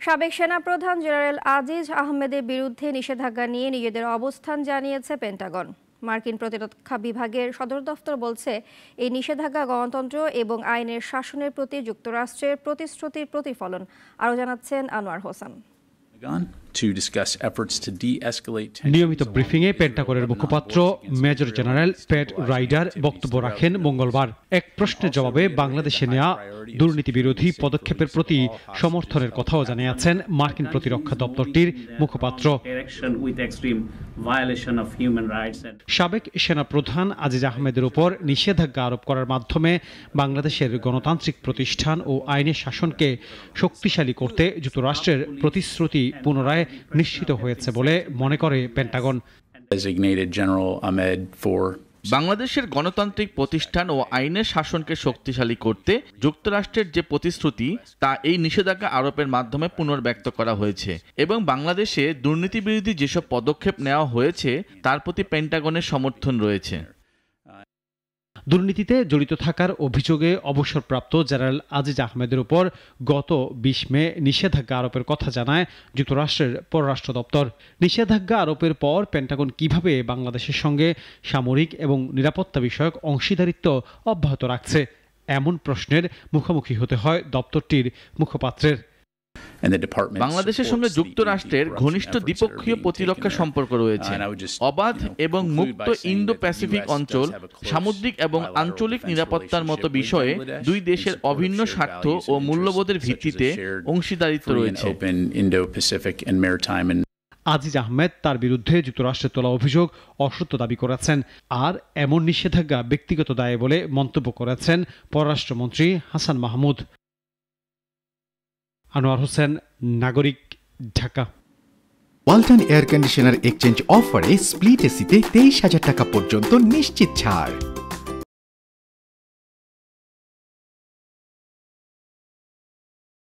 সাবেক সেনাপ্রধান জেনারেল আজিজ আহমেদের বিরুদ্ধে নিষেধাজ্ঞা নিয়ে নিজেদের অবস্থান জানিয়েছে পেন্টাগন। মার্কিন প্রতিরক্ষা বিভাগের সদর দফতর বলছে, এই নিষেধাজ্ঞা গণতন্ত্র এবং আইনের শাসনের প্রতি যুক্তরাষ্ট্রের প্রতিশ্রুতির প্রতিফলন। আরও জানাচ্ছেন আনোয়ার হোসেন। নিয়মিত ব্রিফিংয়ে পেন্টাগনের মুখপাত্র মেজর জেনারেল প্যাট রাইডার বক্তব্য রাখেন মঙ্গলবার। এক প্রশ্নের জবাবে বাংলাদেশে নেওয়া দুর্নীতি বিরোধী পদক্ষেপের প্রতি সমর্থনের কথাও জানিয়েছেন মার্কিন প্রতিরক্ষা দপ্তরটির মুখপাত্র। সাবেক সেনাপ্রধান আজিজ আহমেদের উপর নিষেধাজ্ঞা আরোপ করার মাধ্যমে বাংলাদেশের গণতান্ত্রিক প্রতিষ্ঠান ও আইনের শাসনকে শক্তিশালী করতে যুক্তরাষ্ট্রের প্রতিশ্রুতি পুনরায় নিশ্চিত হয়েছে বলে মনে করে পেন্টাগন। বাংলাদেশের গণতান্ত্রিক প্রতিষ্ঠান ও আইনের শাসনকে শক্তিশালী করতে যুক্তরাষ্ট্রের যে প্রতিশ্রুতি তা এই নিষেধাজ্ঞা আরোপের মাধ্যমে পুনর্ব্যক্ত করা হয়েছে এবং বাংলাদেশে দুর্নীতি বিরোধী যেসব পদক্ষেপ নেওয়া হয়েছে তার প্রতি পেন্টাগনের সমর্থন রয়েছে। দুর্নীতিতে জড়িত থাকার অভিযোগে অবসরপ্রাপ্ত জেনারেল আজিজ আহমেদের উপর গত ২০ মে নিষেধাজ্ঞা আরোপের কথা জানায় যুক্তরাষ্ট্রের পররাষ্ট্র দপ্তর। নিষেধাজ্ঞা আরোপের পর পেন্টাগন কিভাবে বাংলাদেশের সঙ্গে সামরিক এবং নিরাপত্তা বিষয়ক অংশীদারিত্ব অব্যাহত রাখছে, এমন প্রশ্নের মুখোমুখি হতে হয় দপ্তরটির মুখপাত্রের। বাংলাদেশের সঙ্গে যুক্তরাষ্ট্রের ঘনিষ্ঠ দ্বিপক্ষীয় প্রতিরক্ষা সম্পর্ক রয়েছে। অবাধ এবং মুক্ত ইন্দো প্যাসিফিক অঞ্চল, সামুদ্রিক এবং আঞ্চলিক নিরাপত্তার মতো বিষয়ে দুই দেশের অভিন্ন স্বার্থ ও মূল্যবোধের ভিত্তিতে অংশীদারিত্ব রয়েছে। আজিজ আহমেদ তার বিরুদ্ধে যুক্তরাষ্ট্রের তোলা অভিযোগ অসত্য দাবি করেছেন, আর এমন নিষেধাজ্ঞা ব্যক্তিগত দায় বলে মন্তব্য করেছেন পররাষ্ট্রমন্ত্রী হাসান মাহমুদ। আনোয়ার হোসেন, নাগরিক, Dhaka. Walton air conditioner exchange অফারে স্প্লিট এসিতে 23,000 টাকা পর্যন্ত নিশ্চিত ছাড়।